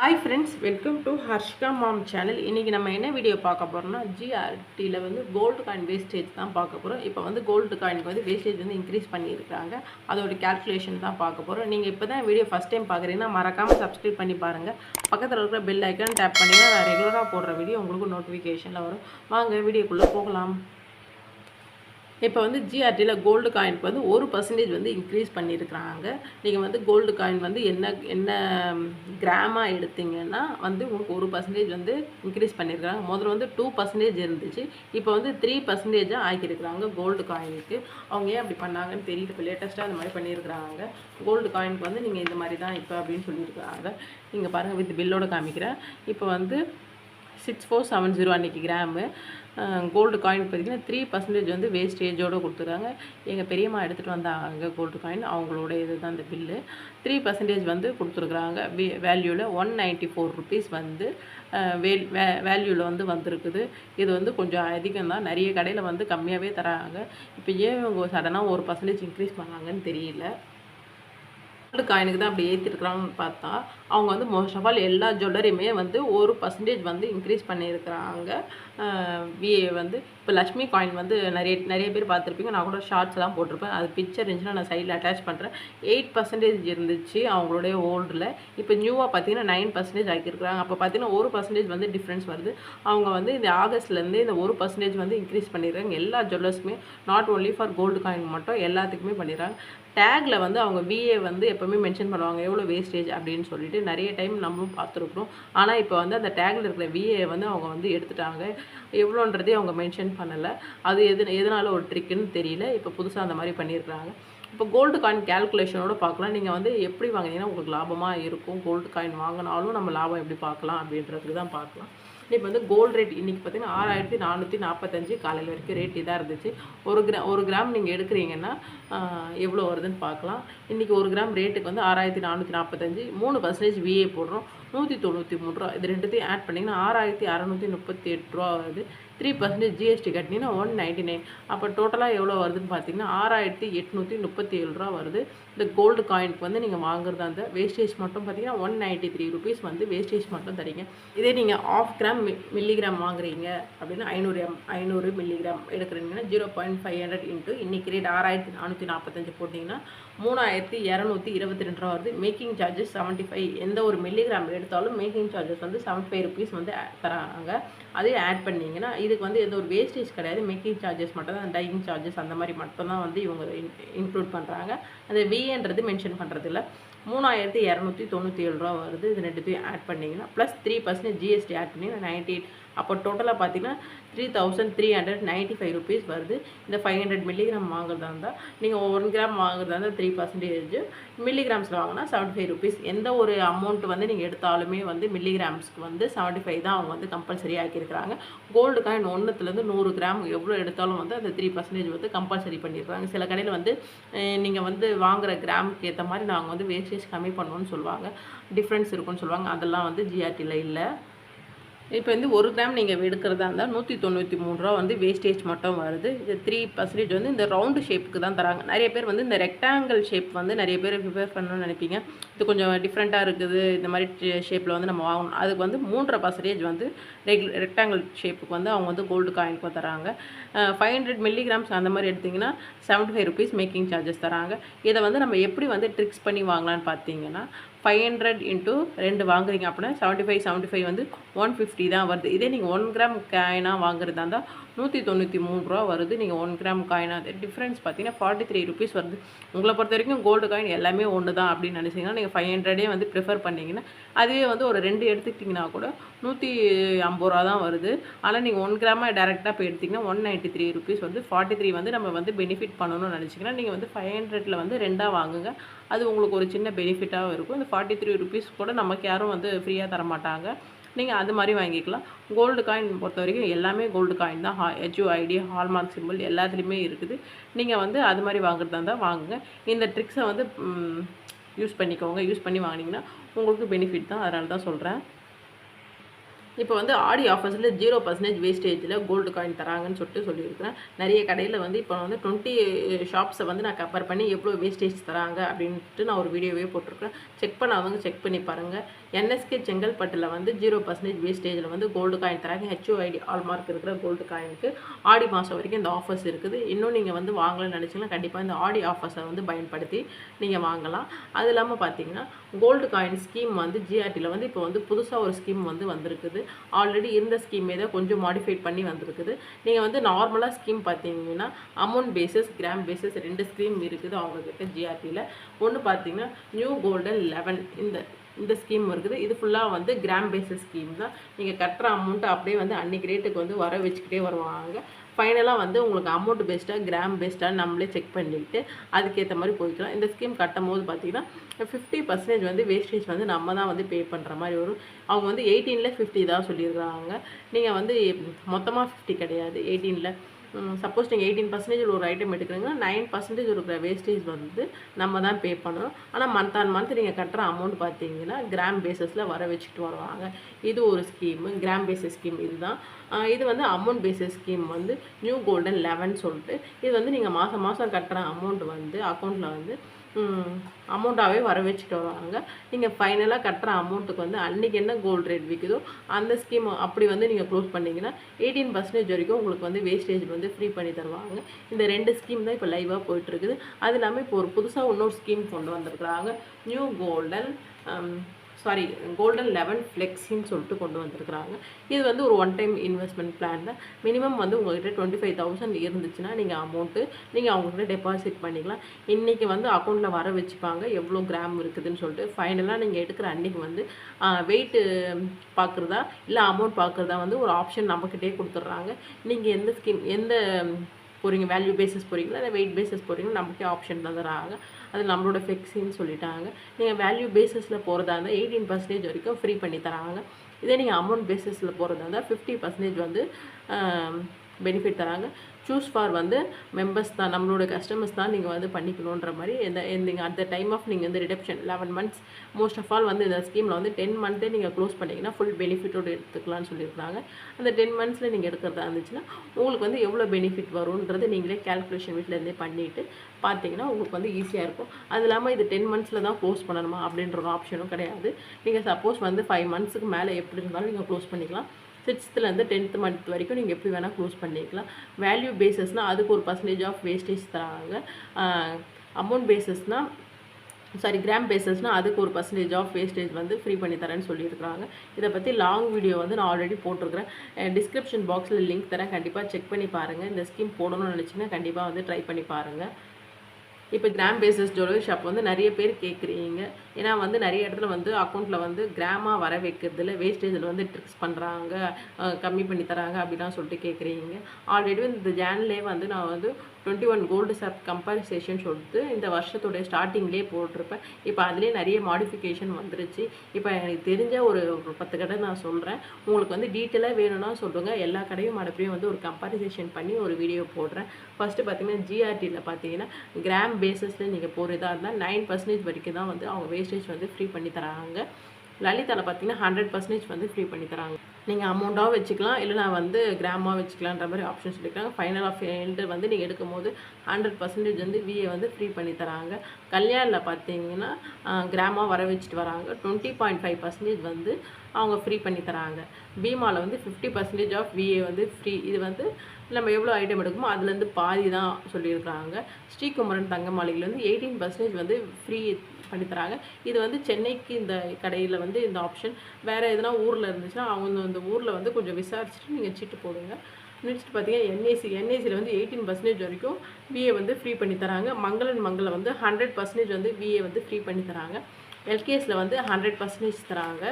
Hi friends, welcome to Harshika mom channel. இன்றைக்கி நம்ம என்ன வீடியோ பார்க்க போகிறோம்னா, ஜிஆர்டியில் வந்து கோல்டு காயின் வேஸ்டேஜ் தான் பார்க்க போகிறோம். இப்போ வந்து கோல்டு காயினுக்கு வந்து வேஸ்டேஜ் வந்து இன்க்ரீஸ் பண்ணியிருக்காங்க. அதோட கேல்குலேஷன் தான் பார்க்க போகிறோம். நீங்கள் இப்போ தான் வீடியோ ஃபஸ்ட் டைம் பார்க்குறீங்கன்னா மறக்காமல் சப்ஸ்கிரைப் பண்ணி பாருங்கள். பக்கத்தில் இருக்கிற பெல் ஐக்கான் டேப் பண்ணிங்கன்னா நான் ரெகுலராக போடுற வீடியோ உங்களுக்கு நோட்டிஃபிகேஷனில் வரும். வாங்க வீடியோக்குள்ளே போகலாம். இப்போ வந்து ஜிஆர்டியில் கோல்டு காயினுக்கு வந்து 1% வந்து இன்க்ரீஸ் பண்ணியிருக்கிறாங்க. நீங்கள் வந்து கோல்டு காயின் வந்து என்ன கிராமாக எடுத்தீங்கன்னா வந்து உங்களுக்கு 1% வந்து இன்க்ரீஸ் பண்ணியிருக்கிறாங்க. முதல்ல வந்து 2% இருந்துச்சு. இப்போ வந்து 3% ஆக்கியிருக்கிறாங்க கோல்டு காயினுக்கு. அவங்க ஏன் அப்படி பண்ணாங்கன்னு தெரியல. இப்போ லேட்டஸ்ட்டாக அந்த மாதிரி பண்ணியிருக்கிறாங்க. கோல்டு காயினுக்கு வந்து நீங்கள் இந்த மாதிரி தான் இப்போ அப்படின்னு சொல்லியிருக்கிறாங்க. நீங்கள் பாருங்கள், வித் பில்லோட காமிக்கிறேன். இப்போ வந்து 6470 அன்றைக்கி கிராமு கோல்டு காயின் பார்த்திங்கன்னா 3% வந்து வேஸ்டேஜோடு கொடுத்துருக்காங்க. எங்கள் பெரியம்மா எடுத்துகிட்டு வந்தாங்க கோல்டு காயின், அவங்களோட இது தான் இந்த பில்லு. 3% வந்து கொடுத்துருக்குறாங்க. வேல்யூவில் 194 ருபீஸ் வந்து வேல்யூவில் வந்து வந்திருக்குது. இது வந்து கொஞ்சம் அதிகம் தான். நிறைய கடையில் வந்து கம்மியாகவே தராங்க. இப்போ ஏன் இவங்க சடனாக 1% இன்க்ரீஸ் பண்ணாங்கன்னு தெரியல. கோல்டு காயினுக்கு தான் அப்படி ஏற்றிருக்கிறாங்கன்னு பார்த்தா, அவங்க வந்து மோஸ்ட் ஆஃப் ஆல் எல்லா ஜுவல்லரியுமே வந்து 1% வந்து இன்க்ரீஸ் பண்ணியிருக்கிறாங்க. விஏ வந்து இப்போ லக்ஷ்மி காயின் வந்து நிறைய பேர் பார்த்துருப்பீங்க. நான் கூட ஷார்ட்ஸ்லாம் போட்டிருப்பேன். அது பிக்சர் இருந்துச்சுன்னா நான் சைடில் அட்டாச் பண்ணுறேன். 8% இருந்துச்சு அவங்களுடைய ஓல்டில். இப்போ நியூவாக பார்த்தீங்கன்னா 9% ஆக்கியிருக்கிறாங்க. அப்போ பார்த்தீங்கன்னா 1% வந்து டிஃப்ரென்ஸ் வருது. அவங்க வந்து இந்த ஆகஸ்ட்லேருந்து இந்த 1% வந்து இன்க்ரீஸ் பண்ணிடுறாங்க. எல்லா ஜுவல்லர்ஸுமே, not only for gold coin மட்டும், எல்லாத்துக்குமே பண்ணிடுறாங்க. டேக்கில் வந்து அவங்க விஏ வந்து எப்போவுமே மென்ஷன் பண்ணுவாங்க எவ்வளோ வேஸ்டேஜ் அப்படின்னு சொல்லிட்டு. நிறைய டைம் நம்மளும் பார்த்துருக்குறோம். ஆனால் இப்போ வந்து அந்த டேக்கில் இருக்கிற விஏ வந்து அவங்க வந்து எடுத்துட்டாங்க. எவ்வளோன்றதே அவங்க மென்ஷன் பண்ணலை. அது எதனால ஒரு ட்ரிக்குன்னு தெரியல. இப்போ புதுசாக அந்த மாதிரி பண்ணியிருக்கிறாங்க. இப்போ கோல்டு காயின் கேல்குலேஷனோடு பார்க்கலாம். நீங்கள் வந்து எப்படி வாங்கினீங்கன்னா உங்களுக்கு லாபமாக இருக்கும். கோல்டு காயின் வாங்கினாலும் நம்ம லாபம் எப்படி பார்க்கலாம் அப்படின்றதுக்கு தான் பார்க்கலாம். இப்போ வந்து கோல்டு ரேட் இன்றைக்கி பார்த்தீங்கன்னா 6445 காலையில் வரைக்கும் ரேட் இதாக இருந்துச்சு. ஒரு கிராம் நீங்கள் எடுக்கிறீங்கன்னா எவ்வளோ வருதுன்னு பார்க்கலாம். இன்றைக்கி ஒரு கிராம் ரேட்டுக்கு வந்து 6445, 3% விஏ போடுறோம், 193 ரூபா. இது ரெண்டுத்தையும் ஆட் பண்ணிங்கன்னா 6638 ரூபா வருது. 3% ஜிஎஸ்டி கட்டினீங்கன்னா 199. அப்போ டோட்டலாக எவ்வளோ வருதுன்னு பார்த்தீங்கன்னா 6837 ரூபா வருது. இந்த கோல்டு காயினுக்கு வந்து நீங்கள் வாங்குறதா அந்த வேஸ்டேஜ் மட்டும் பார்த்தீங்கன்னா 193 ருபீஸ் வந்து வேஸ்டேஜ் மட்டும் தரீங்க. இதே நீங்கள் 1/2 கிராம் மில்லிகிராம் வாங்குறீங்க அப்படின்னா 500 மில்லிகிராம் எடுக்கிறீங்கன்னா 0.500 இன்ட்டு இன்றைக்கி ரேட் 6445 போட்டிங்கன்னா 3222 ரூபா வருது. Making charges 75. எந்த ஒரு மில்லிகிராம் எடுத்தாலும் மேக்கிங் சார்ஜஸ் வந்து 75 ருபீஸ் வந்து தராங்க. அதையும் ஆட் பண்ணிங்கன்னா இதுக்கு வந்து எந்த ஒரு வேஸ்டேஜ் கிடையாது. மேக்கிங் சார்ஜஸ் மட்டும் தான், டையிங் சார்ஜஸ் அந்த மாதிரி மட்டும் தான் வந்து இவங்க இன்க்ளூட் பண்ணுறாங்க. அந்த விஏன்றது மென்ஷன் பண்ணுறது இல்லை. 3297 ரூபா வருது. இது ரெண்டுத்தையும் ஆட் பண்ணிங்கன்னா ப்ளஸ் 3% ஜிஎஸ்டி ஆட் பண்ணிங்கன்னா 98. அப்போ டோட்டலாக பார்த்தீங்கன்னா 3395 ருபீஸ் வருது. இந்த 500 மில்லிகிராம் வாங்குறதா இருந்தால், நீங்கள் 1 கிராம் வாங்குறதா இருந்தால் 3%, மில்லிகிராம்ஸில் வாங்கினா 75 ருபீஸ். எந்த ஒரு அமௌண்ட் வந்து நீங்கள் எடுத்தாலுமே வந்து மில்லிகிராம்ஸ்க்கு வந்து 75 தான் அவங்க வந்து கம்பல்சரி ஆக்கியிருக்கிறாங்க. கோல்டு காயின் 1லேருந்து 100 கிராம் எவ்வளோ எடுத்தாலும் வந்து அந்த 3% வந்து கம்பல்சரி பண்ணியிருக்காங்க. சில கடையில் வந்து நீங்கள் வந்து வாங்குகிற கிராமுக்கு ஏற்ற மாதிரி நாங்கள் வந்து வேஸ்டேஜ் கம்மி பண்ணணும்னு சொல்லுவாங்க, டிஃப்ரென்ஸ் இருக்குன்னு சொல்லுவாங்க. அதெல்லாம் வந்து ஜிஆர்டியில் இல்லை. இப்போ வந்து 1 கிராம் நீங்கள் எடுக்கிறதா இருந்தால் 193 ரூபா வந்து வேஸ்டேஜ் மட்டும் வருது. இது 3% வந்து இந்த ரவுண்டு ஷேப்புக்கு தான் தராங்க. நிறைய பேர் வந்து இந்த ரெக்டாங்கிள் ஷேப் வந்து நிறைய பேர் ப்ரிப்பேர் பண்ணணும்னு நினைப்பீங்க. இது கொஞ்சம் டிஃப்ரெண்ட்டாக இருக்குது, இந்த மாதிரி ஷேப்பில் வந்து நம்ம வாங்கணும். அதுக்கு வந்து 3.5% வந்து ரெக்டாங்கிள் ஷேப்புக்கு வந்து அவங்க வந்து கோல்டு காயினுக்கு தராங்க. 500 மில்லிகிராம்ஸ் அந்த மாதிரி எடுத்திங்கன்னா 75 ருபீஸ் மேக்கிங் சார்ஜஸ் தராங்க. இதை வந்து நம்ம எப்படி வந்து ட்ரிக்ஸ் பண்ணி வாங்கலான்னு பார்த்தீங்கன்னா, 500 இன்ட்டு 2 வாங்குறீங்க அப்படின்னா 75 வந்து 150 தான் வருது. இதே நீங்கள் 1 கிராம் காயினாக வாங்குறதா இருந்தால் 193 ரூபா வருது. நீங்கள் 1 கிராம் காயினாக டிஃப்ரென்ஸ் பார்த்தீங்கன்னா 43 ருபீஸ் வருது. உங்களை பொறுத்த வரைக்கும் கோல்டு காயின் எல்லாமே ஒன்று தான் அப்படின்னு நினச்சிங்கன்னா நீங்கள் 500 வந்து ப்ரிஃபர் பண்ணிங்கன்னா, அதுவே வந்து ஒரு 2 எடுத்துக்கிட்டிங்கன்னா கூட 150 ரூபா தான் வருது. ஆனால் நீங்கள் 1 கிராமாக டேரெக்டாக போய் எடுத்திங்கன்னா 193 ருபீஸ் வந்து 43 வந்து நம்ம வந்து பெனிஃபிட் பண்ணணும்னு நினச்சிங்கன்னா நீங்கள் வந்து 500 வந்து 2 வாங்குங்க. அது உங்களுக்கு ஒரு சின்ன பெனிஃபிட்டாகவும் இருக்கும். இந்த 43 ருபீஸ் கூட நமக்கு யாரும் வந்து ஃப்ரீயாக தரமாட்டாங்க. நீங்கள் அது மாதிரி வாங்கிக்கலாம். கோல்டு காயின் பொறுத்த வரைக்கும் எல்லாமே கோல்டு காயின் தான். HUID, ஹால்மார்க் சிம்பிள் எல்லாத்துலேயுமே இருக்குது. நீங்கள் வந்து அது மாதிரி வாங்குறதா இருந்தால் வாங்குங்க. இந்த ட்ரிக்ஸை வந்து யூஸ் பண்ணிக்கோங்க. யூஸ் பண்ணி வாங்கினீங்கன்னா உங்களுக்கு பெனிஃபிட் தான். அதனால தான் சொல்கிறேன். இப்போ வந்து ஆடி ஆஃபர்ஸில் 0% வேஸ்டேஜில் கோல்டு காயின் தராங்கன்னு சொல்லியிருக்கிறேன். நிறைய கடையில் வந்து இப்போ வந்து 20 ஷாப்ஸை வந்து நான் கம்பேர் பண்ணி எவ்வளோ வேஸ்டேஜ் தராங்க அப்படின்ட்டு நான் ஒரு வீடியோவே போட்டிருக்கேன். செக் பண்ணாதவங்க செக் பண்ணி பாருங்கள். என்எஸ்கே செங்கல்பட்டில் வந்து 0% வேஸ்டேஜில் வந்து கோல்டு காயின் தராங்க. HUID ஹால்மார்க் இருக்கிற கோல்டு காயினுக்கு ஆடி மாதம் வரைக்கும் இந்த ஆஃபர்ஸ் இருக்குது. இன்னும் நீங்கள் வந்து வாங்கலாம்னு நினச்சிங்கன்னா கண்டிப்பாக இந்த ஆடி ஆஃபர்ஸை வந்து பயன்படுத்தி நீங்கள் வாங்கலாம். அது இல்லாமல் பார்த்தீங்கன்னா கோல்டு காயின் ஸ்கீம் வந்து ஜிஆர்டியில் வந்து இப்போ வந்து புதுசாக ஒரு ஸ்கீம் வந்து வந்திருக்குது. ஆல்ரெடி இருந்த ஸ்கீமே தான் கொஞ்சம் மாடிஃபைட் பண்ணி வந்திருக்குது. நீங்கள் வந்து நார்மலாக ஸ்கீம் பார்த்தீங்கன்னா amount bases, gram bases 2 scheme இருக்குது அவங்கக்கிட்ட ஜிஆர்டியில். ஒன்று பார்த்தீங்கன்னா நியூ கோல்டன் 11 இந்த ஸ்கீம் இருக்குது. இது ஃபுல்லாக வந்து கிராம் பேஸஸ் ஸ்கீம் தான். நீங்கள் கட்டுற அமௌண்ட்டு அப்படியே வந்து அன்றைக்கி ரேட்டுக்கு வந்து வர வச்சுக்கிட்டே வருவாங்க. ஃபைனலாக வந்து உங்களுக்கு அமௌண்ட் பேஸ்டாக கிராம் பேஸ்டாக நம்மளே செக் பண்ணிவிட்டு அதுக்கேற்ற மாதிரி போய்க்கலாம். இந்த ஸ்கீம் கட்டும் போது பார்த்திங்கன்னா 50% வந்து வேஸ்டேஜ் வந்து நம்ம தான் வந்து பே பண்ணுற மாதிரி வரும். அவங்க வந்து 18ல் 50 தான் சொல்லியிருக்காங்க. நீங்கள் வந்து மொத்தமாக 50 கிடையாது, 18ல். சப்போஸ் நீங்கள் 18% ஒரு ஐட்டம் எடுக்கிறீங்கன்னா 9% இருக்கிற வேஸ்டேஜ் வந்து நம்ம தான் பே பண்ணணும். ஆனால் மந்த் ஆன் மந்த் நீங்கள் கட்டுற அமௌண்ட் பார்த்தீங்கன்னா கிராம் பேஸஸில் வர வச்சுட்டு வருவாங்க. இது ஒரு ஸ்கீமு, கிராம் பேஸஸ் ஸ்கீம். இதுதான் இது வந்து அமௌண்ட் பேஸஸ் ஸ்கீம் வந்து நியூ கோல்டன் 11 சொல்லிட்டு. இது வந்து நீங்கள் மாதம் மாதம் கட்டுற அமௌண்ட் வந்து அக்கௌண்ட்டில் வந்து அமௌண்ட்டாகவே வர வச்சுட்டு வருவாங்க. நீங்கள் ஃபைனலாக கட்டுற அமௌண்ட்டுக்கு வந்து அன்றைக்கி என்ன கோல்டு ரேட் விற்குதோ அந்த ஸ்கீம் அப்படி வந்து நீங்கள் க்ளோஸ் பண்ணிங்கன்னா 18% வரைக்கும் உங்களுக்கு வந்து வேஸ்டேஜ் வந்து ஃப்ரீ பண்ணி தருவாங்க. இந்த 2 ஸ்கீம் தான் இப்போ லைவாக போயிட்டுருக்குது. அது இல்லாமல் இப்போ ஒரு புதுசாக இன்னொரு ஸ்கீம் கொண்டு வந்திருக்கிறாங்க. நியூ கோல்டன் 11 ஃப்ளெக்ஸின்னு சொல்லிட்டு கொண்டு வந்திருக்கிறாங்க. இது வந்து ஒரு ஒன் டைம் இன்வெஸ்ட்மெண்ட் பிளான் தான். மினிமம் வந்து உங்கள்கிட்ட 25,000 இருந்துச்சுன்னா நீங்கள் அமௌண்ட்டு நீங்கள் அவங்ககிட்ட டெபாசிட் பண்ணிக்கலாம். இன்றைக்கி வந்து அக்கௌண்ட்டில் வர வச்சுப்பாங்க எவ்வளோ கிராம் இருக்குதுன்னு சொல்லிட்டு. ஃபைனலாக நீங்கள் எடுக்கிற அன்றைக்கி வந்து வெயிட்டு பார்க்குறதா இல்லை அமௌண்ட் பார்க்குறதா வந்து ஒரு ஆப்ஷன் நம்மக்கிட்டே கொடுத்துட்றாங்க. நீங்கள் எந்த ஸ்கீம் போகிறீங்க, வேல்யூ பேஸஸ் போகிறீங்களா இல்லை வெயிட் பேஸஸ் போகிறீங்களா, நமக்கே ஆப்ஷன் தந்துடுறாங்க. அது நம்மளோட ஃபிக்ஸின்னு சொல்லிட்டாங்க. நீங்கள் வேல்யூ பேஸஸில் போகிறதா இருந்தால் 18% வரைக்கும் ஃப்ரீ பண்ணி தராங்க. இதே நீங்கள் அமௌண்ட் பேஸஸில் போகிறதா இருந்தால் 50% வந்து பெனிஃபிட் தராங்க. சூஸ் ஃபார் வந்து மெம்பர்ஸ் தான், நம்மளோட கஸ்டமர்ஸ் தான் நீங்கள் வந்து பண்ணிக்கணுன்ற மாதிரி. நீங்கள் அட் த டைம் ஆஃப் நீங்கள் வந்து ரிடப்ஷன் 11 months மோஸ்ட் ஆஃப் ஆல் வந்து இந்த ஸ்கீமில் வந்து 10 monthே நீங்கள் க்ளோஸ் பண்ணிங்கன்னா ஃபுல் பெனிஃபிட்டோடு எடுத்துக்கலாம்னு சொல்லியிருக்காங்க. அந்த 10 monthsல நீங்கள் எடுக்கிறதா இருந்துச்சுன்னா உங்களுக்கு வந்து எவ்வளோ பெனிஃபிட் வரும்ன்றது நீங்களே கேல்குலேஷன் வீட்டிலேருந்தே பண்ணிவிட்டு பார்த்தீங்கன்னா உங்களுக்கு வந்து ஈஸியாக இருக்கும். அது இல்லாமல் இது 10 monthsல தான் க்ளோஸ் பண்ணணுமா அப்படின்ற ஒரு ஆப்ஷனும் கிடையாது. நீங்கள் சப்போஸ் வந்து 5 monthsக்கு மேலே எப்படி இருந்தாலும் நீங்கள் க்ளோஸ் பண்ணிக்கலாம். 6th-லேருந்து 10th month வரைக்கும் நீங்கள் எப்படி வேணால் க்ளோஸ் பண்ணிக்கலாம். வேல்யூ பேஸஸ்னால் அதுக்கு ஒரு % ஆஃப் வேஸ்டேஜ் தராங்க. அமௌண்ட் பேஸஸ்னால் கிராம் பேஸஸ்னால் அதுக்கு ஒரு % ஆஃப் வேஸ்டேஜ் வந்து ஃப்ரீ பண்ணி தரேன்னு சொல்லியிருக்கிறாங்க. இதை பற்றி லாங் வீடியோ வந்து நான் ஆல்ரெடி போட்டிருக்கிறேன். டிஸ்கிரிப்ஷன் பாக்ஸில் லிங்க் தரேன், கண்டிப்பாக செக் பண்ணி பாருங்கள். இந்த ஸ்கீம் போடணும்னு நினச்சிங்கன்னா கண்டிப்பாக வந்து ட்ரை பண்ணி பாருங்கள். இப்போ கிராம் பேஸஸ் ஜுவல்லரி ஷாப் வந்து நிறைய பேர் கேட்குறீங்க. ஏன்னா வந்து நிறைய இடத்துல வந்து அக்கௌண்ட்டில் வந்து கிராமாக வர வைக்கிறதுல வேஸ்டேஜில் வந்து ட்ரிக்ஸ் பண்ணுறாங்க, கம்மி பண்ணி தராங்க அப்படிலாம் சொல்லிட்டு கேட்குறீங்க. ஆல்ரெடி இந்த ஜேனலே வந்து நான் வந்து 21 கோல்டு ஷாப் கம்பேரிசேஷன் சொல்லிட்டு இந்த வருஷத்துடைய ஸ்டார்டிங்லேயே போட்டிருப்பேன். இப்போ அதுலேயே நிறைய மாடிஃபிகேஷன் வந்துருச்சு. இப்போ எனக்கு தெரிஞ்ச ஒரு 10 கடை நான் சொல்கிறேன். உங்களுக்கு வந்து டீட்டெயிலாக வேணும்னா சொல்லுங்கள். எல்லா கடையும் மறுபடியும் வந்து ஒரு கம்பேரிசேஷன் பண்ணி ஒரு வீடியோ போடுறேன். ஃபஸ்ட்டு பார்த்தீங்கன்னா ஜிஆர்டியில் பார்த்தீங்கன்னா கிராம் பேஸஸில் நீங்கள் போகிறதா இருந்தால் 9% வரைக்கும் தான் வந்து அவங்க வேஸ்டேஜ் வந்து ஃப்ரீ பண்ணி தராங்க. லலிதாவில் பார்த்தீங்கன்னா 100% வந்து ஃப்ரீ பண்ணி தராங்க. நீங்கள் அமௌண்ட்டாக வச்சுக்கலாம், இல்லைனா வந்து கிராமாக வச்சுக்கலான்ற மாதிரி ஆப்ஷன் சொல்லியிருக்காங்க. ஃபைனல் ஆஃப் எண்டு வந்து நீங்கள் எடுக்கும் போது 100% வந்து விஏ வந்து ஃப்ரீ பண்ணி தராங்க. கல்யாணில் பார்த்தீங்கன்னா கிராமாக வர வச்சுட்டு வராங்க. 20.5% வந்து அவங்க ஃப்ரீ பண்ணி தராங்க. பீமாவில் வந்து 50% ஆஃப் விஏ வந்து ஃப்ரீ. இது வந்து நம்ம எவ்வளோ ஐட்டம் எடுக்குமோ அதுலேருந்து பாதி தான் சொல்லியிருக்காங்க. ஸ்ரீகுமரன் தங்க மாளிகையில் வந்து 18% வந்து ஃப்ரீ பண்ணி தராங்க. இது வந்து சென்னைக்கு இந்த கடையில் வந்து இந்த ஆப்ஷன். வேறு எதுனா ஊரில் இருந்துச்சுன்னா அவங்க அந்த ஊரில் வந்து கொஞ்சம் விசாரிச்சுட்டு நீங்கள் சீட்டு போடுங்க. நெக்ஸ்ட் பார்த்தீங்கன்னா என்ஏசியில் வந்து 18% வரைக்கும் விஏ வந்து ஃப்ரீ பண்ணி தராங்க. மங்களில் வந்து 100% வந்து விஏ வந்து ஃப்ரீ பண்ணி தராங்க. எல்கேஎஸில் வந்து 100% தராங்க.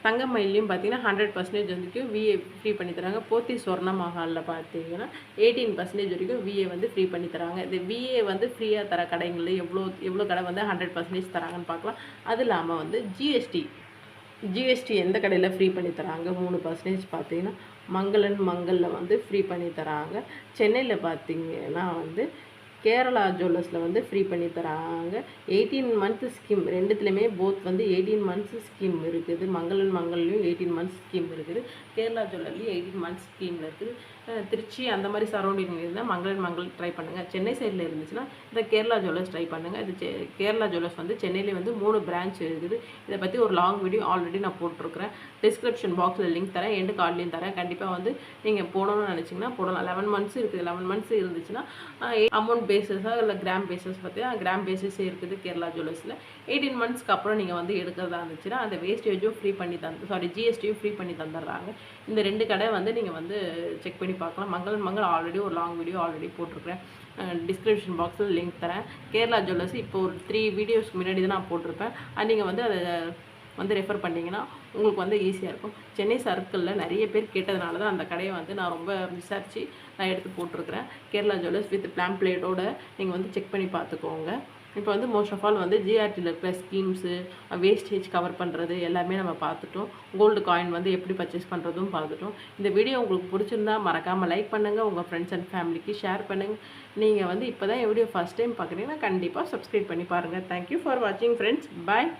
தங்கமயிலையும் பார்த்தீங்கன்னா 100% வரைக்கும் விஏ ஃப்ரீ பண்ணி தராங்க. போத்தி சொர்ண மஹாலில் பார்த்தீங்கன்னா 18% வரைக்கும் விஏ வந்து ஃப்ரீ பண்ணி தராங்க. இந்த விஏ வந்து ஃப்ரீயாக தர கடைங்களில் எவ்வளோ கடை வந்து 100% தராங்கன்னு பார்க்கலாம். அது இல்லாமல் வந்து ஜிஎஸ்டி எந்த கடையில் ஃப்ரீ பண்ணி தராங்க 3% பார்த்தீங்கன்னா மங்களில் வந்து ஃப்ரீ பண்ணி தராங்க. சென்னையில் பார்த்தீங்கன்னா வந்து கேரளா ஜுவல்லர்ஸில் வந்து ஃப்ரீ பண்ணி தராங்க. 18 மந்த் ஸ்கீம் ரெண்டுத்துலேயுமே போத் வந்து 18 மந்த்ஸ் ஸ்கீம் இருக்குது. மங்களன் மங்கள்லேயும் 18 மந்த்ஸ் ஸ்கீம் இருக்குது. கேரளா ஜுவல்லர்லேயும் 18 மந்த்ஸ் ஸ்கீமில் இருக்குது. திருச்சி அந்த மாதிரி சரௌண்டிங் இருந்தால் மங்களன் மங்கள் ட்ரை பண்ணுங்கள். சென்னை சைடில் இருந்துச்சுன்னா இந்த கேரளா ஜுவல்லர்ஸ் ட்ரை பண்ணுங்கள். இது கேரளா ஜுவல்லர்ஸ் வந்து சென்னையிலே வந்து 3 பிரான்ச் இருக்குது. இதை பற்றி ஒரு லாங் வீடியோ ஆல்ரெடி நான் போட்டிருக்கிறேன். டிஸ்கிரிப்ஷன் பாக்ஸில் லிங்க் தரேன், எண்டு கார்ட்லேயும் தரேன். கண்டிப்பாக வந்து நீங்கள் போடணும்னு நினச்சிங்கன்னா போடலாம். 11 மந்த்ஸ் இருக்குது. 11 மந்த்ஸ் இருந்துச்சுன்னா அமௌண்ட் பேஸஸாக இல்லை கிராம் பேஸஸ் பார்த்தீங்கன்னா கிராம் பேஸஸே இருக்குது கேரளா ஜுவல்லர்ஸில். 18 மந்த்ஸ்க்கு அப்புறம் நீங்கள் வந்து எடுக்கிறதா இருந்துச்சுன்னா அந்த வேஸ்டேஜும் ஃப்ரீ பண்ணி ஜிஎஸ்டியும் ஃப்ரீ பண்ணி தந்துடுறாங்க. இந்த 2 கடை வந்து நீங்கள் வந்து செக் பண்ணி பார்க்கலாம். மங்களன் மங்கள் ஆல்ரெடி ஒரு லாங் வீடியோ ஆல்ரெடி போட்டிருக்கிறேன். டிஸ்கிரிப்ஷன் பாக்ஸில் லிங்க் தரேன். கேரளா ஜுவல்லர்ஸ் இப்போ ஒரு 3 வீடியோஸ்க்கு முன்னாடி தான் நான் போட்டிருப்பேன். நீங்கள் வந்து அதை வந்து ரெஃபர் பண்ணிங்கன்னா உங்களுக்கு வந்து ஈஸியாக இருக்கும். சென்னை சர்க்கிளில் நிறைய பேர் கேட்டதுனால தான் அந்த கடையை வந்து நான் ரொம்ப விசாரித்து நான் எடுத்து போட்டிருக்கிறேன். கேரளா ஜுவல்லர்ஸ் வித் பிளாம்ப்ளேட்டோட நீங்கள் வந்து செக் பண்ணி பார்த்துக்கோங்க. இப்போ வந்து மோஸ்ட் ஆஃப் ஆல் வந்து ஜிஆர்டியில் இருக்கிற ஸ்கீம்ஸு, வேஸ்டேஜ் கவர் பண்ணுறது எல்லாமே நம்ம பார்த்துட்டோம். கோல்டு காயின் வந்து எப்படி பர்ச்சேஸ் பண்ணுறதும் பார்த்துட்டோம். இந்த வீடியோ உங்களுக்கு பிடிச்சிருந்தா மறக்காமல் லைக் பண்ணுங்கள், உங்கள் ஃப்ரெண்ட்ஸ் அண்ட் ஃபேமிலிக்கு ஷேர் பண்ணுங்கள். நீங்கள் வந்து இப்போ தான் வீடியோ ஃபஸ்ட் டைம் பார்க்குறீங்கன்னா கண்டிப்பாக சப்ஸ்கிரைப் பண்ணி பாருங்கள். தேங்க்யூ ஃபார் வாட்சிங் ஃப்ரெண்ட்ஸ். பாய்.